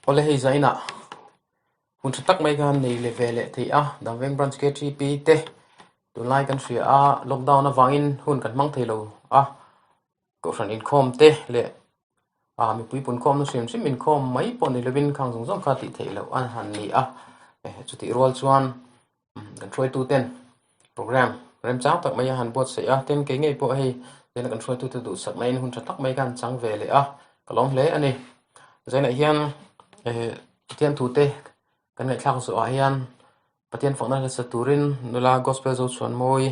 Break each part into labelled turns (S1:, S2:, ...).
S1: Ole hei zaina hun thatak mai gan nei le vele thei a dangweng branch KTP te tunlai kan hria a lockdown awangin hun kan mang thei lo a ko ran in khom te le mi pui pun khom no sim in khom mai pon ni lewin khang zong zong kha ti thei lo an han ni a chuti rol chuan kan throi tu ten program rem chang tak mai han bot se a ten ke ngei po hei ten kan throi tu tu sak mai hun thatak mai gan chang vele a kalong hle ani zaina hian pathian thu te kan ngai thlang so a hian pathian phokna le saturin nula gospel zo chuan moi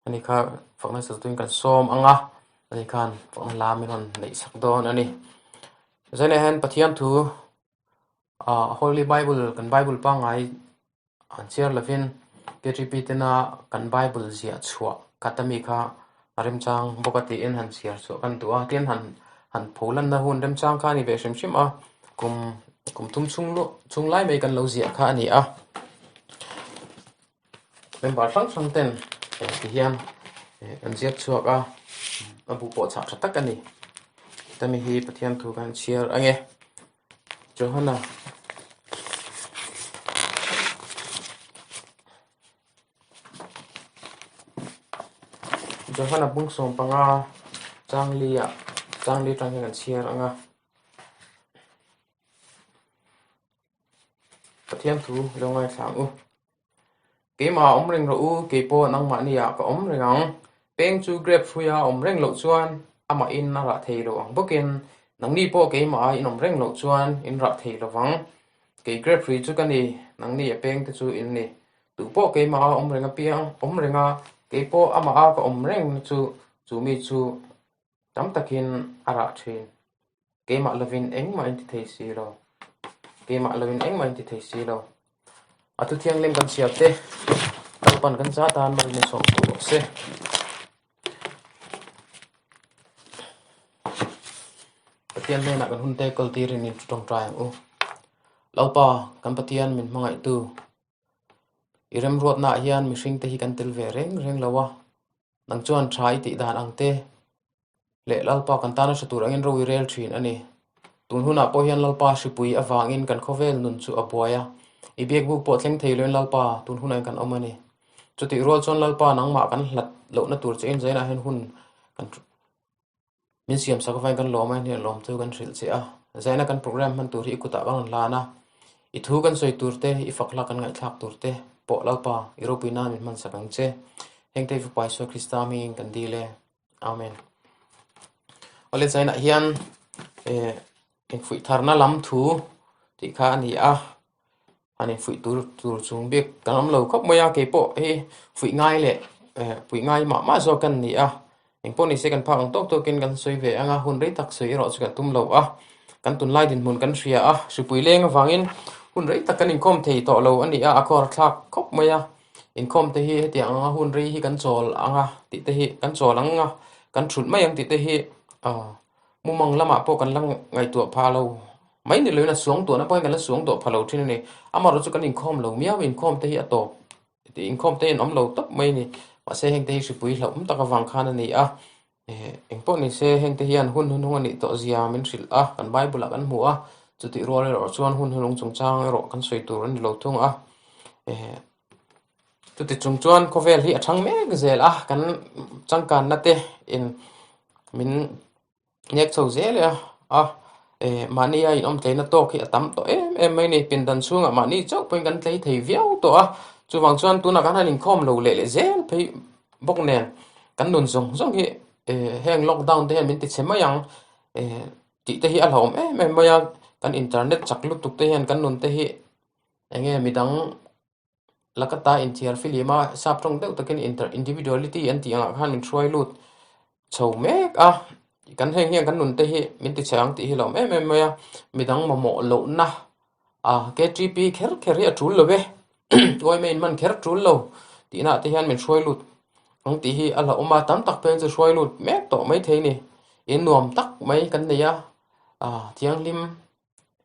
S1: ani kha phokna saturin kan som anga ani khan phokna la min hon nei sak don ani zaina hian pathian thu holy bible kan bible pa ngai an share lavin KTP tena kan bible zia chua katami kha arim chang bokati in han share so kan tu a tian han pholan na hun rem chang kha ni ve shim a kum thum chung lai mai kan lo zia kha ani a member sang ten ti hian kan zia chuak a abu po cha tak ani tami hi pathian thu kan share ange Johana bung som panga changli tang kan share anga pathian thu longai thang u ke ma omreng ro u ke po nang ma ni ya ka omreng ang peng chu grab fuya omreng lo chuan ama in na ra thei lo ang bokin nang ni po ke ma in omreng lo chuan in ra thei lo wang ke grab free chu kan ni nang ni peng te chu in ni tu po ke ma omreng a piang omrenga ke po ama a ka omreng chu mi chu tam takin ara thin ke ma lovin eng ma in thei si lo ke ma lovin eng ma in thei si lo atu thiang lem kan siap te pan kan cha tan mal ni som tu se patian le na kan hun te kol tirin ni tong trai u lopa kan patian min mangai tu irem rot na hian mi hring te hi kan tel ve reng lawa nang chuan thai ti dan ang te le lalpa kan tana satur angin ro rel thin ani tun huna po hian lalpa sipui awangin kan khovel nun chu abuaya ibek bu po thleng theilen lalpa tun hunai kan omani chuti rol chon lalpa nang ma kan hlat lo na tur chen zaina hen hun kan min siam sak vai kan lom ani lom tu kan hril che a zaina kan program man tur hi kuta kan lana I thu kan soi tur te I fakla kan ngai thak tur te po lalpa iropina min man sakang che heng te fu pai so krista mi kan dile amen ole zaina hian en fui tharna lam thu ti kha ani a ani fui tur chung bek kanam lo khop maya ke po he fui ngai le fui ngai ma zo kan ni a eng po ni se kan phang tok tok ken kan soi ve anga hun rei tak soi ro chu kan tum lo a kan tun lai din mun kan hria a supui leng awangin hun rei tak kan in khom thei to lo ani a akor thak khop maya in khom te hi heti anga hun rei hi kan chol anga ti te hi kan chol anga kan thut mai ang ti te hi mumang lama po kan lang ngai tu pha lo mai ni loina suang to na point kan la suang to phalo thin ni amaro chu kan in khom lo miaw in khom te hi ato ti in khom te in om lo top mai ni ma se heng te hi supui lo ta ka wang khan ani a eng po ni se heng te hian hun ani to zia min ril a kan bible kan mu a chu ti rol ro chuan hun chung chang ro kan soi tur an lo thung a chu ti chung chuan khovel hi athang me zel a kan changkan na te in min nek chho zel a mani ai om tle na to khi atam to em mai ni pin dan chunga mani chok point kan tlei thei viau to a chu wang chuan tu na kan hanin khom lo le zel phei bok nen kan nun zong hi heng lockdown te min ti chema yang ti te hi alhom em maya kan internet chaklu tuk te hian kan nun te hi enge midang lakata in tiar filima sap tong deuh takin individuality an ti anga khan min throi lut chho mek a kan heng hian kan nun te hi min ti chang ti hi lo em maya midang momo lo na KTP kher hi a thul lo ve oi main man kher thul lo ti na te hian min throi lut ong ti hi ala oma tam tak pen chu throi lut mek to mai thei ni in nuam tak mai kan neya tiang lim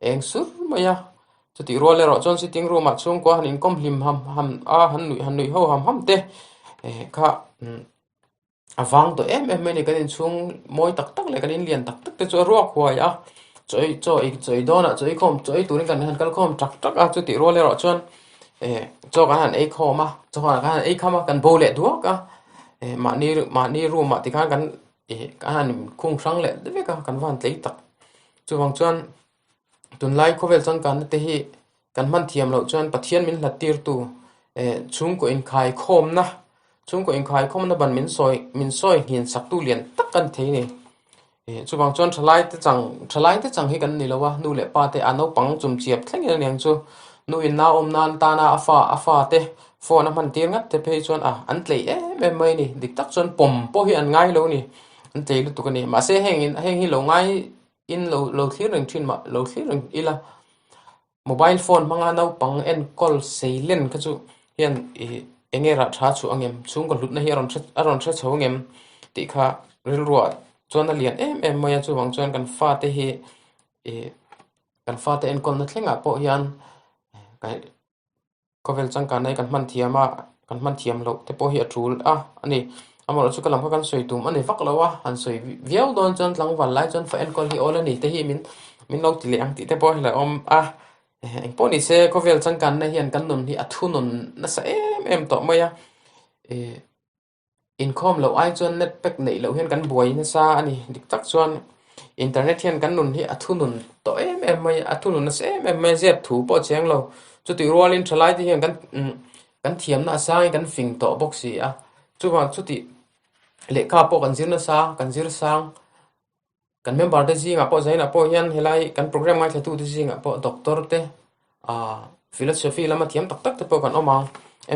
S1: eng sur maya chu ti role ro chon sitting room a chung ko hanin kom hlim ham han nui ho ham te kha awang to em mai ni kan in chung moi tak le kan in lian tak te chu ruak huai a choi dona choi khom choi turin kan han kal khom tak a chu ti ro le ro chuan cho kan han ei khoma cho kan han ei khama kan bo le du ka ma ni ru ma ti kan han khung sang le de ka kan van tlei tak chu wang chuan tun lai khovel chang kan te hi kan man thiam lo chuan pathian min hlatir tu chung ko in khai khom na chung ko in khai khom na ban min soi hin sak tu lian tak kan thei ni chu bang chuan thalai te chang hi kan ni lowa nu le pa te ano pang chum chiap thleng yang chu nu in na om nan ta na afa te phone man tir ngat te pe chuan an tlei em mai ni dik tak chuan pom po hi an ngai lo ni an tlei lu tu kan ni ma se heng hi lo ngai in lo thlir reng thin ma lo thlir reng ila mobile phone manga no pang en call seilen ka chu hian engera tha chu angem chung ko lut na hi aron tha chhongem ti kha ril ruwa chuan a lian em maya chu wang chuan kan fa te hi kan fa te en call na thlenga po hian kai kovel chang kan nai kan man thiam lo te po hi atul ani amol chu kalam kan soi tum ani vak lawa an soi viau don chuan tlang wal lai chuan fa en call hi all ani te hi min lo ti le ang ti te po hi la om anh po ni se ko vel chang kan na hian kan nun hi athu nun na sa em to maya income lo ai chuan net pack nei lo hian kan buai na sa ani dik tak chuan internet hian kan nun hi athu nun to em mai athu nun na se em mai zet thu po cheng lo chu ti rolin thalai ti hian kan thiam na sa kan fing to box si chu wa chu ti le ka po kan zir na sa kan zir sang kan member te jinga po zaina po hian helai kan program ngai thatu te jinga po doctor te philosophy lama thiam tak te po kan oma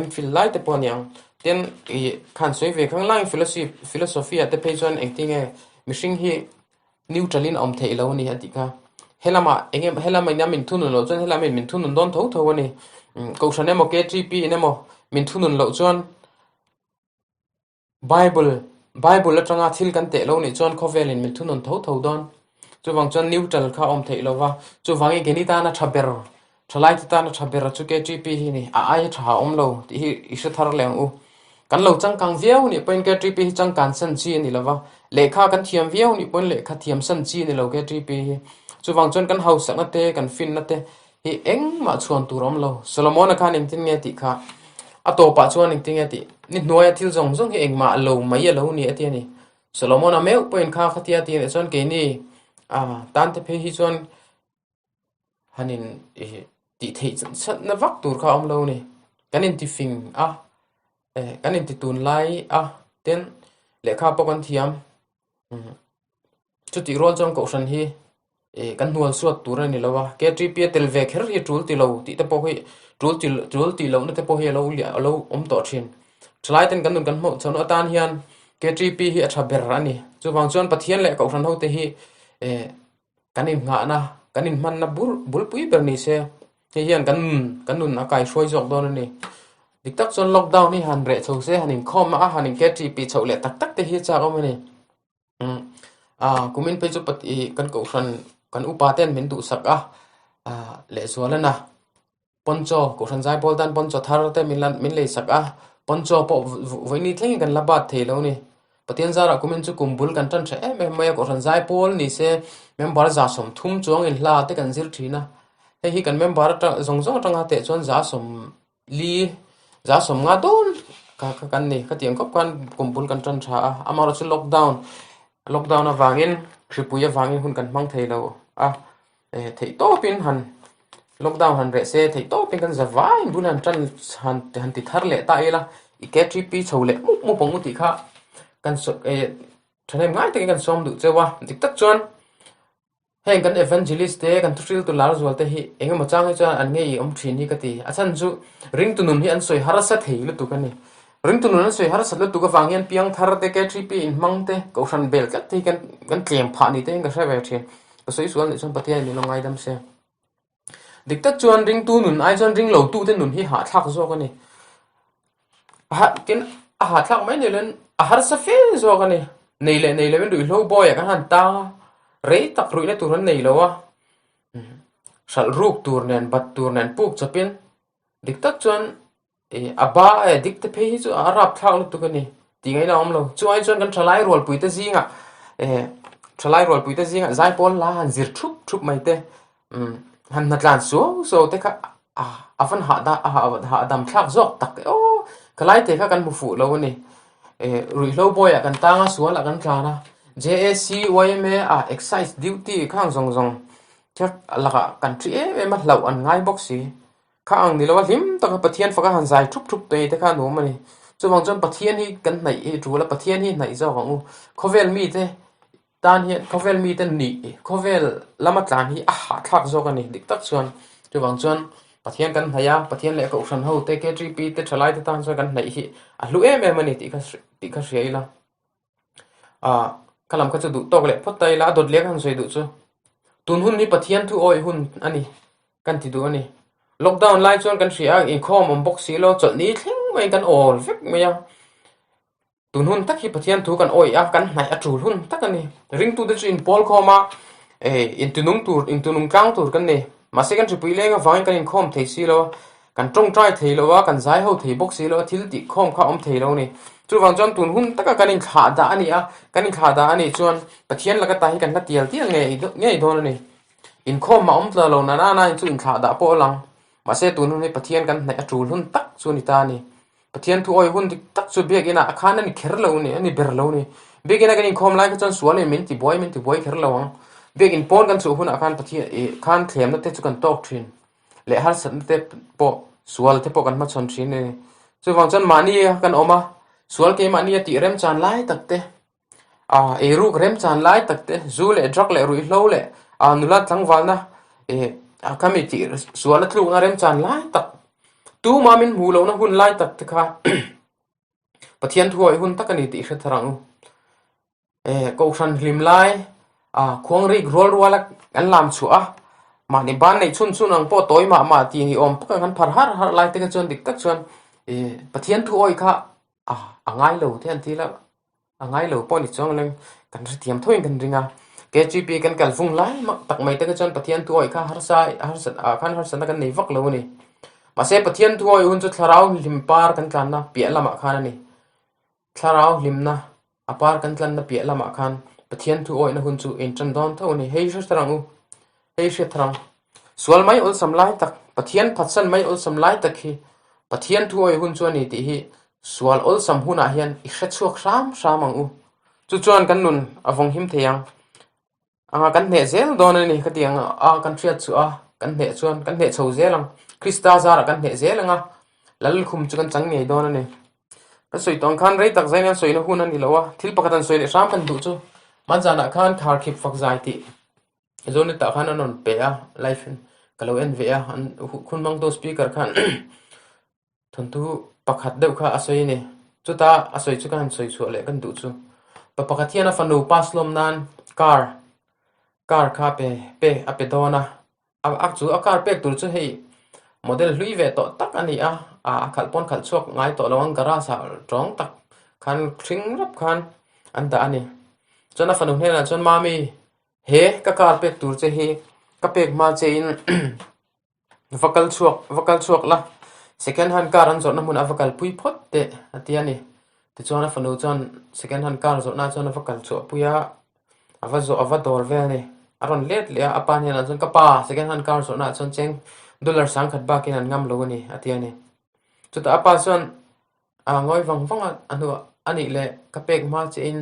S1: MPhil lai te po niang ten khan soi ve khang lai philosophy te pe chuan acting mishing hi neutralin om thei lo ni atika helama ina min thunun lo chuan helama min thunun don tho ani ko shane mo KTP nemo min thunun lo chuan Bible la tanga thil kan te lo ni chuan khovelin min thunon tho don chu wang chuan neutral kha om thei lo wa chu wangi geni ta na thaber thalai ta na thaber chu KTP hi ni ai tha om lo ti hi isha thar leng u kan lo chang kang viau ni point KTP hi chang kan san chi ni lawa lekha kan thiam viau ni point lekha thiam san chi ni lo KTP hi chu wang chuan kan house na te kan fin na te hi eng ma chuan turom lo Solomon khan ing tin nge ti kha atopa chuan ing tin nge ti ni noya thil zong hi engma lo mai lo ni ati ni Solomon a meu point kha khatia ti ne chuan ke ni tan te phe hi chuan hanin ti thei chat na vak tur kha om lo ni kanin ti fing kanin ti tun lai ten lekha po kan thiam chu ti rol chong ko san hi kan nual suat tur ani lawa KTP tel ve kher hi tul ti lo ti te po hi tul ti lo na te po hi lo om to thin thlai ten kan nun kan mo chon atan hian KTP hi atha ber ani chu wang chuan pathian le ko ran ho te hi kanin nga na kanin man na bul pui ber ni se he hian kan nun akai soi jok don ani dik tak chon lockdown ni han re chho se hanin khom hanin KTP chho le tak te hi cha om ani kumin pe chu pati kan ko ran kan upaten min du sak le zualana poncho ko ran jai bol dan poncho thar te min le sak poncho po voini thleng kan labat thelo ni patien zara kumin chu kumbul kan tan the mai ko ran jai pol ni se member za som thum chuang in hla te kan zir thina he hi kan member ta zong tanga te chon za som nga don ka kan ni ka tiang kop kan kumbul kan tan tha amaro chu lockdown awangin Tripuya wangin hun kan mang thei lo thei to pin han lockdown han re se thei to pin kan zawai bunan tan han ti thar le ta ila I KTP chole mu pong mu ti kha kan so thanem ngai te kan som du chewa dik tak chuan heng kan evangelist te kan thil tu lar zual te hi engema chang chuan an ngei om thini ka ti achan chu ring tu nun hi an soi harasa thei lu tu kan ni ring tu nun soi harasa lu tu ka wangian piang thar te KTP in mang te ko san bel ka ti kan tlem pha ni te ka sa ve thin ko soi sual ni chon pathian ni longai dam se dik tak chuan ring tu nun ai chuan ring lo tu te nun hi ha thak zo ka ni ken ha thak mai ne len har sa fe zo ka ni nei le ben du lo boy ka han ta re tak ruina tu ran nei lo wa sal ruk tur nen bat tur nen puk chapin dik tak chuan aba dik te phe hi chu arap thak lu tu ka ni ti ngai na om lo chu ai chuan kan thalai rol pui te zinga thalai rol puite zinga zai pol la han zir thup mai te han natlan so te kha afan ha dam thak zok tak o kalai te kha kan mu fu lo ni rui lo boy kan tanga sual kan klana JSC YMA exercise duty khang zong chak alaka country ma hlau an ngai box si khang ni lo lim tak pathian faka han zai thup te te kha no mani chuwang chon pathian hi kan nai e tu la pathian hi nai zo ang khovel mi te tan hi khovel mi te ni khovel lama tlan hi thak zo kan ni dik tak chuan chuwang chon pathian kan haya pathian le ko san ho te ke gp te thalai te tan so kan nai hi lu mani ti kha shei la kalam ka chu du tok le photai la dot le kan soi du chu tun hun ni pathian thu oi hun ani kan ti du ani lockdown lai chuan kan ria in khom box si lo chol ni thling mai kan ol vek mai ya tun hun tak hi pathian thu kan oi kan nai atul hun tak ani ring tu de chu in pol khoma in tunung tang tur kan ni ma se kan chu pui lenga wang kan in khom thei si lo kan tong trai thei lo wa kan zai ho thei box si lo thil ti khom kha thei lo ni chu wang chon tun hun taka kan in kha da ani chuan pathian laka ta hi kan na tial nge do ni in khom ma tla lo na chu in kha da po lang ma se tun hun pathian kan nai atul hun tak chu ni ta ni pathian thu oi hun dik tak chu bek ina akhan ani kher lo ni ani ber lo ni bek ina kan in khom lai ka chon sual min ti boy kher lo ang bek in pon kan chu hun akhan pathian khan thlem na te chu kan tok thin le har san te po sual te po kan ma chon thin ni chu wang chon mani kan oma sual ke mani ti rem chan lai tak te e ru rem chan lai tak te zu le drak le rui hlo le nula tlang wal na kami ti sual thlu na rem chan lai tak tu ma min mu lo na hun lai tak te kha pathian thu oi hun takani ti hre tharang ko san hlim lai khong ri rol ruala an lam chu ma ni ban nei chun ang po toy ma ti ni om pa kan phar har lai te ka chon dik tak chuan pathian thu oi kha angai lo the an ti la angai lo po ni chong leng kan ri thiam thoin kan ringa KGP kan kal fung lai mak tak mai te ka chon pathian thu oi kha har san kan nei vak lo ni ma se pathian thu oi hun chu tharau lim par kan tlan na pia lama khan ani tharau lim na apar kan tlan na pia lama khan pathian thu oi na hun chu in chan don tho ni hei she tharang sual mai ol sam lai tak pathian phatsan mai ol sam lai tak hi pathian thu oi hun chu ani ti hi sual ol sam huna hian i hre chuak sam ang chu chuan kan nun avong him theyang anga kan ne zel don ani ka tiang kan thiat chu kan ne chuan kan ne chho zelang krista zara kan ne zelanga lal khum chu kan chang nei don ani ka soi tong khan rei tak zaina soi na hun ani lowa thil pakatan soi le sam kan du chu man jana khan thar khip fak zai ti zone ta khan anon pe life kalo en ve an khun mang to speaker khan thon tu pakhat deuh kha asoi ni chu ta asoi chu kan soi chu le kan du chu pakathiana fanu paslom nan car kha pe ape dona ak chu a car pek tur chu hei model hlui ve to tak ani khal pon khal chok ngai to lawang gara sa tong tak khan thring rap khan an da ani chona fanu hena chon mami he ka car pek tur che he ka pek ma che in vakal chuak la second hand car an zona mun avakal pui phot te atiani te chona fanu chon second hand car zona chona vakal chu puya ava dor ve ni aron let le apan hian chon ka pa second hand car zona chon cheng dollar sang khat ba kin an ngam lo ni atiani chuta apa chon ngoi wang anu ani le ka pek ma che in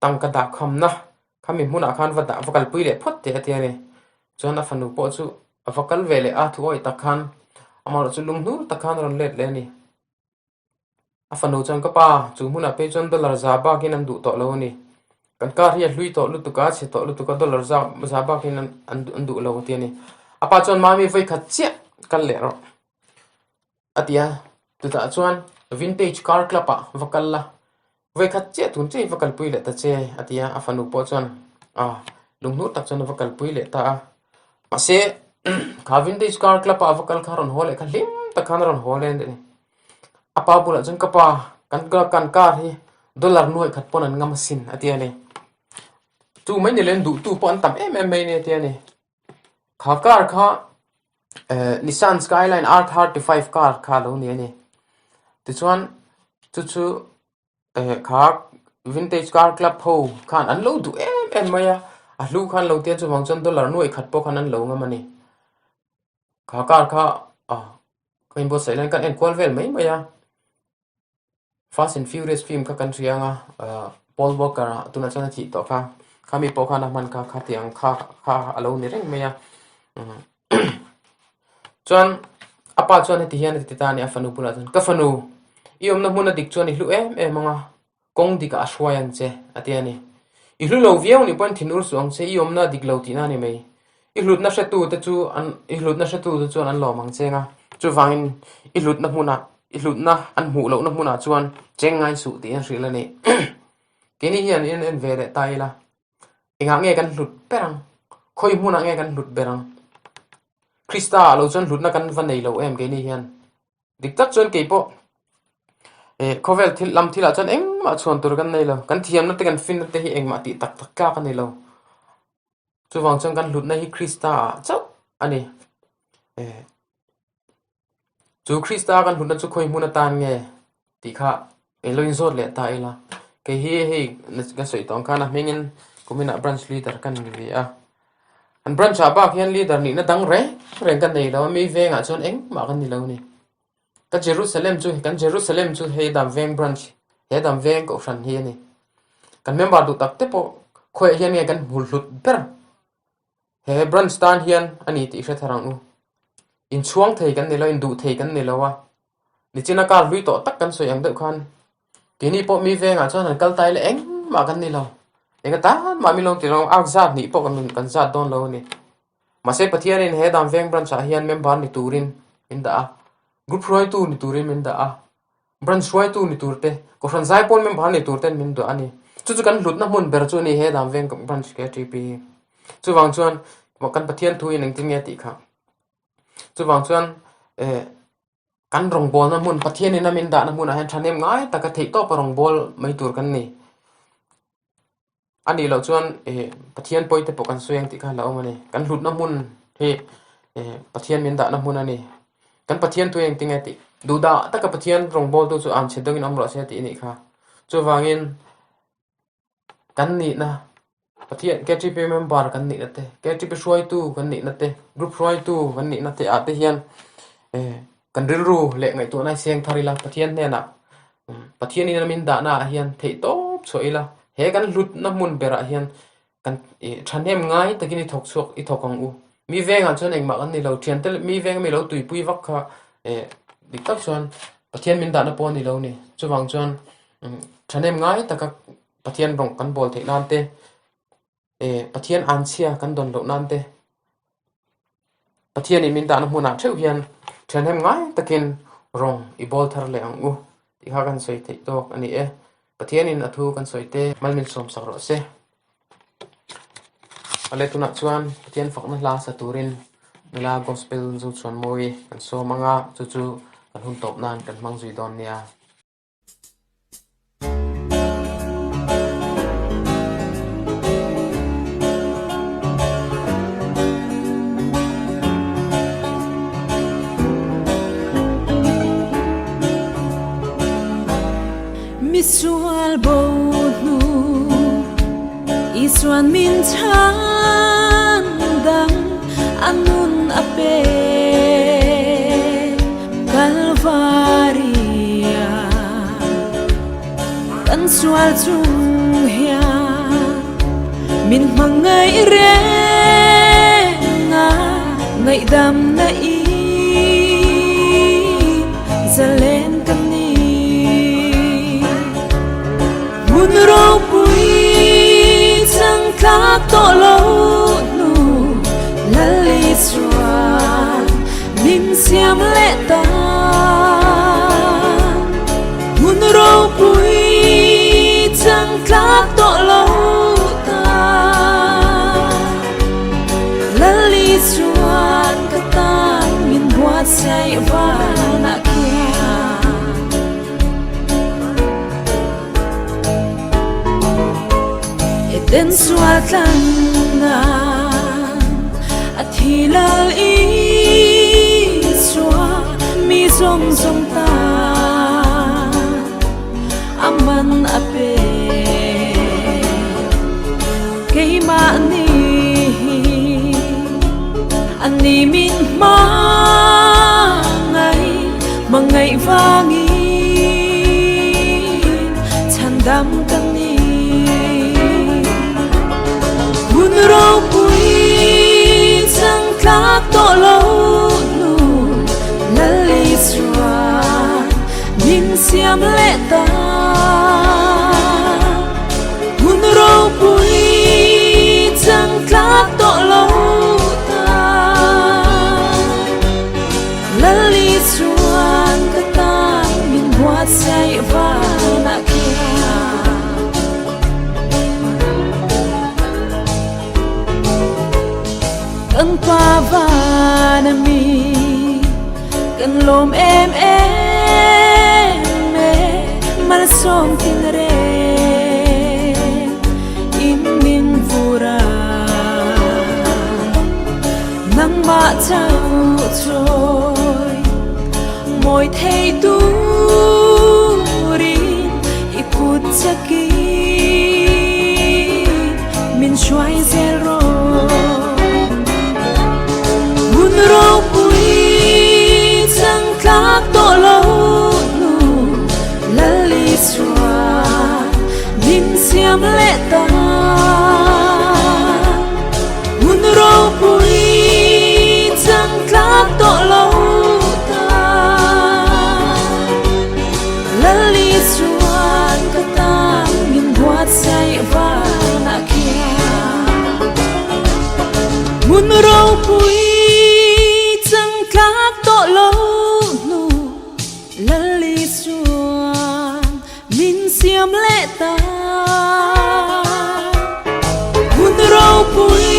S1: tang ka da kham na khami mun akhan wa da vakal pui le phot te atiani chon a fanu po chu avakal vele thu oi takhan amar chu lung nur takhan ron let le ni afanu chon ka pa chu huna pe chon dollar za ba kin an du to lo ni kan kar hi hlui to lu tu ka che to lu tu ka dollar za ba kin an du lo ti ni apa chon mami voi khat che kal le ro atia tu ta chuan vintage car club vakal la voi khat che tun che vakal pui le ta che atia afanu po chon lung nur tak chon vakal pui le ta ase kha vintage car club avakal kharon hole khalim ta khanron hole ni apa bula jang kapa kan car hi dollar noi khat pon an ngam sin atia ni tu mai ni len du tu pon tam em ni atia ni kha car kha Nissan Skyline R35 car kha lo ni ani ti chuan chu kha vintage car club ho khan an lo du em maya a lu khan lo te chu wang chon dollar nuai khat po khan an lo ngamani kha car kha a kain bo sai lan kan en kwal vel mai maya Fast and Furious film ka kan rianga Paul Walker tuna chana chi to kha khami po khan man kha tiang kha alo ni reng maya chon apa chon ti hian ti ta ni afanu pula chon ka fanu iom na huna dik chon hi lu manga kong dik a shwayan che atiani i hlu lo viau ni pon thinur suang che iom na dik lo ti na ni mai i hlut na shatu te chu an i hlut na shatu te chuan an lo mang chenga chu wangin i hlut na huna i hlut na an mu lo na huna chuan chengai su ti an hrila ni keni hian en vere taila inga nge kan hlut perang khoi huna nge kan hlut berang Krista lo chon hlut na kan van nei lo em keni hian dik tak chon ke po kovel thil lam thila chon eng ma chon tur kan nei lo kan thiam na te kan fin na te hi eng ma ti tak tak ka kan nei lo chu wang chon kan hlut na hi Krista chau ani chu Krista kan hlut na chu khoi huna tan nge ti kha eloin zot le ta ila ke hi ka soi tong kana mengin kumina branch leader kan ni a an branch aba hian leader ni na dang re reng kan nei lo mi venga chon eng ma kan ni lo ni ka Jerusalem chu he dam veng branch he dam veng ko fran hi ni kan member du tak te po khoi hian nge kan hul hlut ber he branch tan hian ani ti hre tharang u in chuang thei kan ni lo in du thei kan ni lo wa ni china kar lui to tak kan soi ang de khan kini po mi venga chon an kal tai le eng ma kan ni lo enga ta ma mi long ti long ak zat ni po kan zat don lo ni ma se pathian in he dam veng branch a hian member ni turin in da group roi tu ni turin min da a branch roi tu ni turte ko fran zai pon member ni turten min do ani chu kan hlut na mun ber chu ni he dam veng branch ke tp chu wang chuan mo kan pathian thu in ang tin nge ti kha chu wang chuan kan rong bol na mun pathian in amin da na mun a han thanem ngai ta ka thei to parong bol mai tur kan ni ani lo chuan pathian poite po kan sueng ti kha lo mani kan hlut na mun he pathian min da na mun ani kan pathian tu eng tinga ti du da ta ka pathian rong bol tu chu an chedong in amro se ti ni kha chu wangin kan ni na pathian KTP member kan ni na te KTP shoi tu kan ni na te group shoi tu kan ni na te a te hian kan ril ru le ngai tu nai seng tharila pathian ne na pathian in min da na hian thei top choila he kan lut na mun bera hian kan thanem ngai takini thok chok I thokang u mi venga chon eng ma kan ni lo thian tel mi veng mi lo tui pui vak kha dik tak chon pathian min da na pon ni lo ni chuwang chon thanem ngai taka pathian rong kan bol thei nan te pathian an chia kan don lo nan te pathian in min da na huna theu hian thanem ngai takin rong I bol thar le ang u ti kha kan soi thei tok ani pathian in athu kan soi te malmin som sak ro se ale tuna chuan pathian fakna la sa turin mila gospel zu chuan moi kan so manga chu kan hun top nan kan mang zui don nia
S2: Misual bonu Iswan min chandang anun ape Calvaria kan sual chung hia min mangai renga ngai dam na I zalen kan Munro pui sang ka to lo nu lali swan min siam le ta Munro pui sang ka to lo ta lali swan ka tan min buat sai va na kia Den suatan na at hilal iswa mi zong ta aman ape cây mà ni min ma ngày vang chan dam kan ni hun ro pui sang klak to lo nu lali sua min siam le ta hun ro pui sang klak to lo lali suan kata min buat saya vana kia kan pa vana mi kan lom em mal som tin re in min vura nang ma chau trôi môi thấy tu rin ikut saki min xoay zero mun ro pui sang klak to lo nu lali sua min siam le ta mun ro pui sang klak to lo lali suan kata min buat saya vana kia mun ro pui sang klak to lo nu lali suan min siam le ta mun ro pui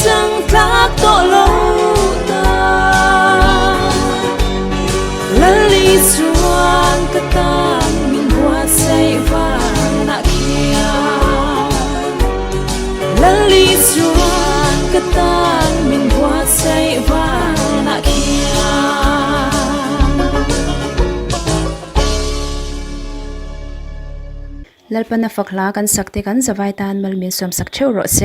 S2: sang klak to lo ta lali suan kata min buat saya vana kia lali suan kata min buat saya vana kia
S3: lalpana fakla kan sakte kan zawai tan malmin som sak cheu ro se